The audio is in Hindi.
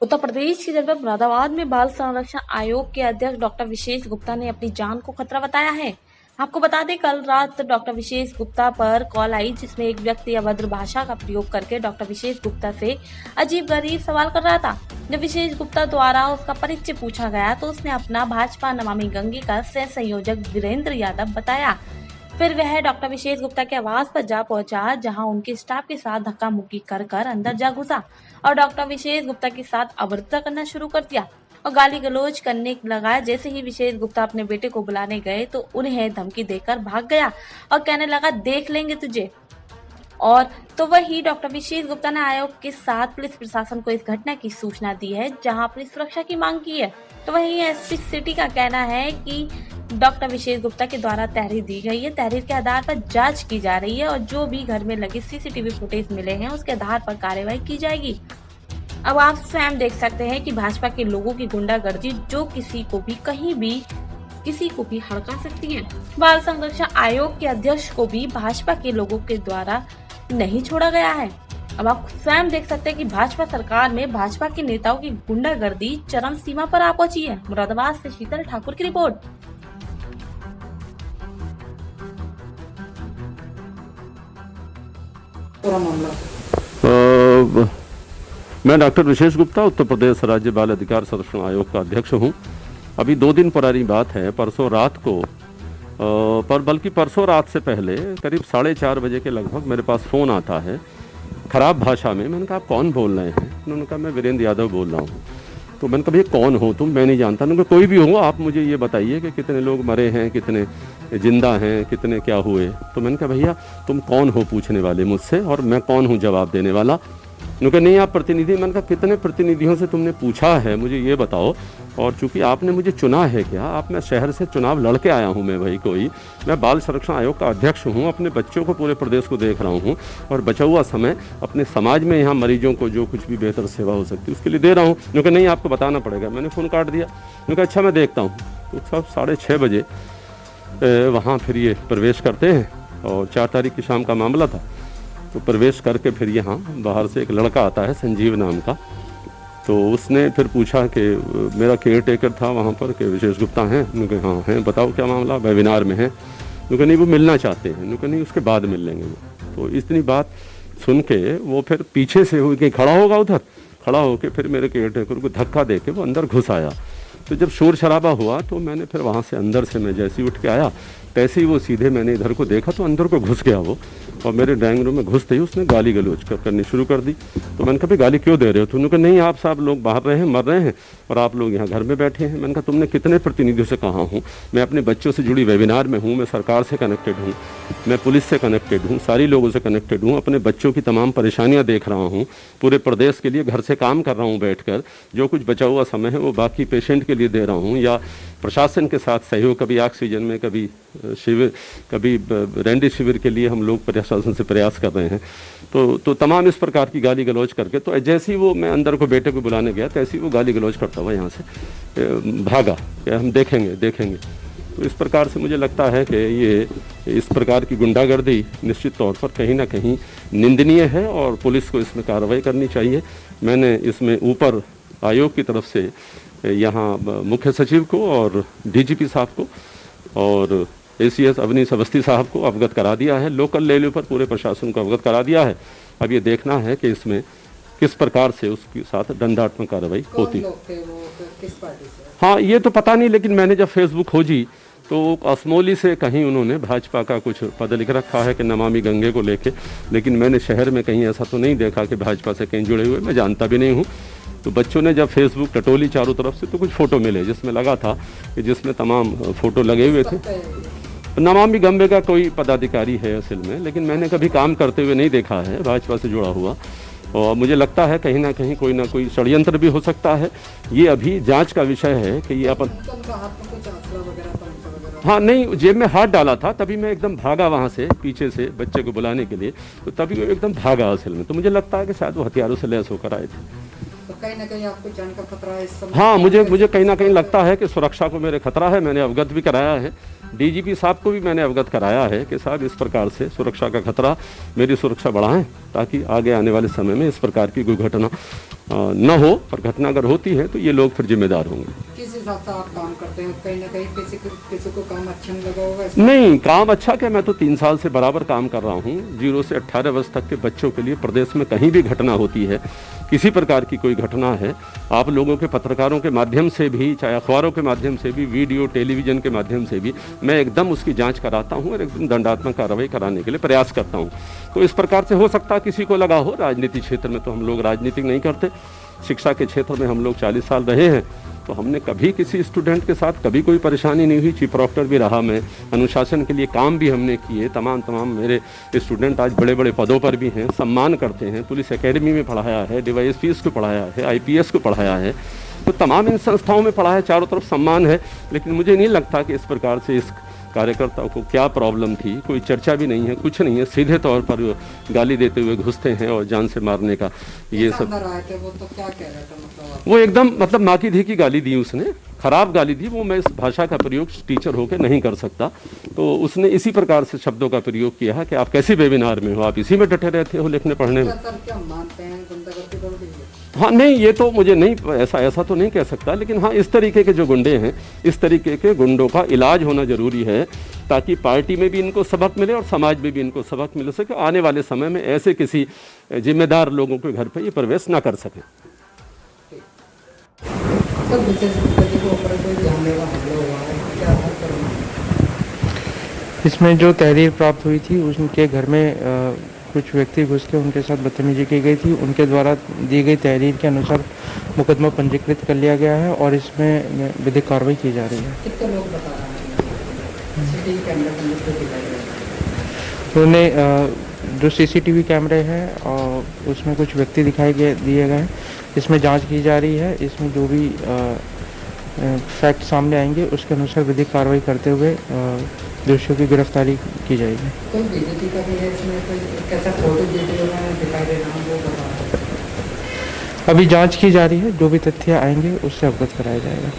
उत्तर प्रदेश की जनपद मुरादाबाद में बाल संरक्षण आयोग के अध्यक्ष डॉक्टर विशेष गुप्ता ने अपनी जान को खतरा बताया है। आपको बता दें, कल रात डॉक्टर विशेष गुप्ता पर कॉल आई, जिसमें एक व्यक्ति अभद्र भाषा का प्रयोग करके डॉक्टर विशेष गुप्ता से अजीब-गरीब सवाल कर रहा था। जब विशेष गुप्ता द्वारा उसका परिचय पूछा गया तो उसने अपना भाजपा नमामि गंगे का सह संयोजक वीरेंद्र यादव बताया। फिर वह डॉक्टर विशेष गुप्ता के आवास पर जा पहुंचा, जहां उनके स्टाफ के साथ धक्का मुक्की कर अंदर जा घुसा और डॉक्टर विशेष गुप्ता के साथ अभद्रता करना शुरू कर दिया और गाली गलौज करने लगा। जैसे ही विशेष गुप्ता अपने बेटे को बुलाने गए तो उन्हें धमकी देकर भाग गया और कहने लगा, देख लेंगे तुझे। और तो वही डॉक्टर विशेष गुप्ता ने आयोग के साथ पुलिस प्रशासन को इस घटना की सूचना दी है, जहां पुलिस सुरक्षा की मांग की है। तो वहीं एसपी सिटी का कहना है कि डॉक्टर विशेष गुप्ता के द्वारा तहरीर दी गई है। तहरीर के आधार पर जांच की जा रही है और जो भी घर में लगे सीसीटीवी फुटेज मिले हैं उसके आधार पर कार्रवाई की जाएगी। अब आप स्वयं देख सकते हैं कि भाजपा के लोगों की गुंडागर्दी जो किसी को भी कहीं भी किसी को भी हड़का सकती है। बाल संरक्षण आयोग के अध्यक्ष को भी भाजपा के लोगों के द्वारा नहीं छोड़ा गया है। अब आप स्वयं देख सकते हैं कि भाजपा सरकार में भाजपा के नेताओं की गुंडागर्दी चरम सीमा पर आ पहुंची है। मुरादाबाद से शीतल ठाकुर की रिपोर्ट। मैं डॉक्टर विशेष गुप्ता उत्तर प्रदेश राज्य बाल अधिकार संरक्षण आयोग का अध्यक्ष हूं। अभी 2 दिन पुरानी बात है, परसों रात को बल्कि परसों रात से पहले करीब 4:30 बजे के लगभग मेरे पास फ़ोन आता है ख़राब भाषा में। मैंने कहा, आप कौन बोल रहे हैं? उन्होंने कहा, मैं वीरेंद्र यादव बोल रहा हूँ। तो मैंने कहा, भैया कौन हो तुम? मैं नहीं जानता। उन्होंने कहा, कोई भी हो, आप मुझे ये बताइए कि कितने लोग मरे हैं, कितने जिंदा हैं, कितने क्या हुए। तो मैंने कहा, भैया तुम कौन हो पूछने वाले मुझसे, और मैं कौन हूँ जवाब देने वाला? उन्होंने कहा, नहीं आप प्रतिनिधि। मैंने कहा, कितने प्रतिनिधियों से तुमने पूछा है, मुझे ये बताओ। और चूंकि आपने मुझे चुना है क्या? आप मैं शहर से चुनाव लड़के आया हूँ, मैं बाल संरक्षण आयोग का अध्यक्ष हूँ। अपने बच्चों को, पूरे प्रदेश को देख रहा हूँ और बचा हुआ समय अपने समाज में यहाँ मरीजों को जो कुछ भी बेहतर सेवा हो सकती है उसके लिए दे रहा हूँ। उन्होंने नहीं, आपको बताना पड़ेगा। मैंने फ़ोन काट दिया। उन्होंने कहा, अच्छा मैं देखता हूँ। तो सब 6:30 बजे वहाँ फिर ये प्रवेश करते हैं और 4 तारीख की शाम का मामला था। तो प्रवेश करके फिर यहाँ बाहर से एक लड़का आता है संजीव नाम का। तो उसने फिर पूछा कि मेरा केयर टेकर था वहाँ पर कि विशेष गुप्ता हैं? उन्होंने कहा, हाँ हैं, बताओ क्या मामला? वेबिनार में हैं। उन्होंने कहा, नहीं वो मिलना चाहते हैं। उन्होंने कहा, नहीं उसके बाद मिल लेंगे वो। तो इतनी बात सुन के वो फिर पीछे से हो के खड़ा होगा, उधर खड़ा होकर फिर मेरे केयर टेकर को धक्का दे के वो अंदर घुस आया। तो जब शोर शराबा हुआ तो मैंने फिर वहाँ से अंदर से मैं जैसे ही उठ के आया तैसे ही वो सीधे मैंने इधर को देखा तो अंदर को घुस गया वो, और मेरे ड्राइंग रूम में घुसते ही उसने गाली गलौज करनी शुरू कर दी। तो मैंने कहा, भाई गाली क्यों दे रहे हो? तो उन्होंने कहा, नहीं आप साहब लोग बाहर रहे हैं, मर रहे हैं और आप लोग यहाँ घर में बैठे हैं। मैंने कहा, तुमने कितने प्रतिनिधियों से कहा हूँ? मैं अपने बच्चों से जुड़ी वेबिनार में हूँ, मैं सरकार से कनेक्टेड हूँ, मैं पुलिस से कनेक्टेड हूँ, सारी लोगों से कनेक्टेड हूँ, अपने बच्चों की तमाम परेशानियाँ देख रहा हूँ, पूरे प्रदेश के लिए घर से काम कर रहा हूँ बैठकर, जो कुछ बचा हुआ समय है वो बाकी पेशेंट के लिए दे रहा हूँ या प्रशासन के साथ सहयोग, कभी ऑक्सीजन में, कभी शिविर, कभी रेमडेसिविर के लिए हम लोग प्रशासन से प्रयास कर रहे हैं। तो तमाम इस प्रकार की गाली गलौज करके, तो जैसे ही वो मैं अंदर को बेटे को बुलाने गया तैसे ही वो गाली गलौज करता हुआ यहाँ से भागा कि हम देखेंगे। तो इस प्रकार से मुझे लगता है कि ये इस प्रकार की गुंडागर्दी निश्चित तौर पर कहीं ना कहीं निंदनीय है और पुलिस को इसमें कार्रवाई करनी चाहिए। मैंने इसमें ऊपर आयोग की तरफ से यहाँ मुख्य सचिव को और डीजीपी साहब को और एसीएस अवनीश अवस्थी साहब को अवगत करा दिया है। लोकल लेवल पर पूरे प्रशासन को अवगत करा दिया है। अब ये देखना है कि इसमें किस प्रकार से उसके साथ दंडात्मक कार्रवाई होती है। किस पार्टी से? हाँ, ये तो पता नहीं, लेकिन मैंने जब फेसबुक खोजी तो असमोली से कहीं उन्होंने भाजपा का कुछ पद लिख रखा है कि नमामि गंगे को लेके, लेकिन मैंने शहर में कहीं ऐसा तो नहीं देखा कि भाजपा से कहीं जुड़े हुए, मैं जानता भी नहीं हूँ। तो बच्चों ने जब फेसबुक टटोली चारों तरफ से तो कुछ फ़ोटो मिले जिसमें लगा था कि जिसमें तमाम फ़ोटो लगे हुए थे। नमामि गंगे का कोई पदाधिकारी है असल में, लेकिन मैंने कभी काम करते हुए नहीं देखा है भाजपा से जुड़ा हुआ, और मुझे लगता है कहीं ना कहीं कोई ना कोई षड्यंत्र भी हो सकता है। ये अभी जांच का विषय है कि ये अपन, हाँ नहीं, जेब में हाथ डाला था तभी मैं एकदम भागा वहाँ से पीछे से बच्चे को बुलाने के लिए, तो तभी वो एकदम भागा असल में। तो मुझे लगता है कि शायद वो हथियारों से लैस होकर आए थे। तो कहीं ना कहीं आपको जान का खतरा है इस समय? हाँ, मुझे कहीं ना कहीं लगता है कि सुरक्षा को मेरे खतरा है। मैंने अवगत भी कराया है, डीजीपी साहब को भी मैंने अवगत कराया है कि साहब इस प्रकार से सुरक्षा का खतरा, मेरी सुरक्षा बढ़ाएं ताकि आगे आने वाले समय में इस प्रकार की कोई घटना न हो, पर घटना अगर होती है तो ये लोग फिर जिम्मेदार होंगे। किस हिसाब से आप काम करते हैं? कहीं ना कहीं किसी को काम अच्छा नहीं लगा होगा इसमें? नहीं, काम अच्छा क्या, मैं तो 3 साल से बराबर काम कर रहा हूँ। 0 से 18 वर्ष तक के बच्चों के लिए प्रदेश में कहीं भी घटना होती है, किसी प्रकार की कोई घटना है, आप लोगों के पत्रकारों के माध्यम से भी, चाहे अखबारों के माध्यम से भी, वीडियो टेलीविज़न के माध्यम से भी, मैं एकदम उसकी जांच कराता हूँ और एकदम दंडात्मक कार्रवाई कराने के लिए प्रयास करता हूँ। तो इस प्रकार से हो सकता है किसी को लगा हो। राजनीतिक क्षेत्र में तो हम लोग राजनीतिक नहीं करते, शिक्षा के क्षेत्र में हम लोग 40 साल रहे हैं, तो हमने कभी किसी स्टूडेंट के साथ कभी कोई परेशानी नहीं हुई। चीफ प्रोक्टर भी रहा मैं, अनुशासन के लिए काम भी हमने किए। तमाम मेरे स्टूडेंट आज बड़े बड़े पदों पर भी हैं, सम्मान करते हैं। पुलिस एकेडमी में पढ़ाया है, DYSPs को पढ़ाया है, IPS को पढ़ाया है, तो तमाम इन संस्थाओं में पढ़ा है, चारों तरफ सम्मान है। लेकिन मुझे नहीं लगता कि इस प्रकार से इस कार्यकर्ताओं को क्या प्रॉब्लम थी, कोई चर्चा भी नहीं है, कुछ नहीं है। सीधे तौर पर गाली देते हुए घुसते हैं और जान से मारने का ये सब। अंदर आए थे वो तो क्या कह रहा था, मतलब वो एकदम मतलब माँ की धी की गाली दी उसने, खराब गाली दी। वो मैं इस भाषा का प्रयोग टीचर होकर नहीं कर सकता, तो उसने इसी प्रकार से शब्दों का प्रयोग किया है कि आप कैसी वेबिनार में हो, आप इसी में डटे रहते हो लिखने पढ़ने में। सर क्या मानते हैं गुंडागर्दी बढ़ गई है? हाँ नहीं, ये तो मुझे नहीं, ऐसा तो नहीं कह सकता, लेकिन हाँ इस तरीके के जो गुंडे हैं, इस तरीके के गुंडों का इलाज होना जरूरी है, ताकि पार्टी में भी इनको सबक मिले और समाज में भी इनको सबक मिल सके। आने वाले समय में ऐसे किसी जिम्मेदार लोगों के घर पर ये प्रवेश ना कर सके। तो विशेष गुप्ता के ऊपर कोई जानलेवा हमला हुआ है, क्या था करना? इसमें जो तहरीर प्राप्त हुई थी, उनके घर में कुछ व्यक्ति घुस के उनके साथ बदतमीजी की गई थी। उनके द्वारा दी गई तहरीर के अनुसार मुकदमा पंजीकृत कर लिया गया है और इसमें विधिक कार्रवाई की जा रही है। कितने लोग बता रहे हैं? सीसीटीवी कैमरे के अंदर दिखाई दे रहा है। उन्हें जो सीसीटीवी कैमरे हैं और उसमें कुछ व्यक्ति दिए गए हैं। इसमें जांच की जा रही है। इसमें जो भी फैक्ट सामने आएंगे उसके अनुसार विधिक कार्रवाई करते हुए दोषियों की गिरफ्तारी की जाएगी। कोई बीजेपी का भी है इसमें, कोई कैसा फोटो वीडियो में दिखाई दे रहा है वो बता रहे हैं। अभी जांच की जा रही है, जो भी तथ्य आएंगे उससे अवगत कराया जाएगा।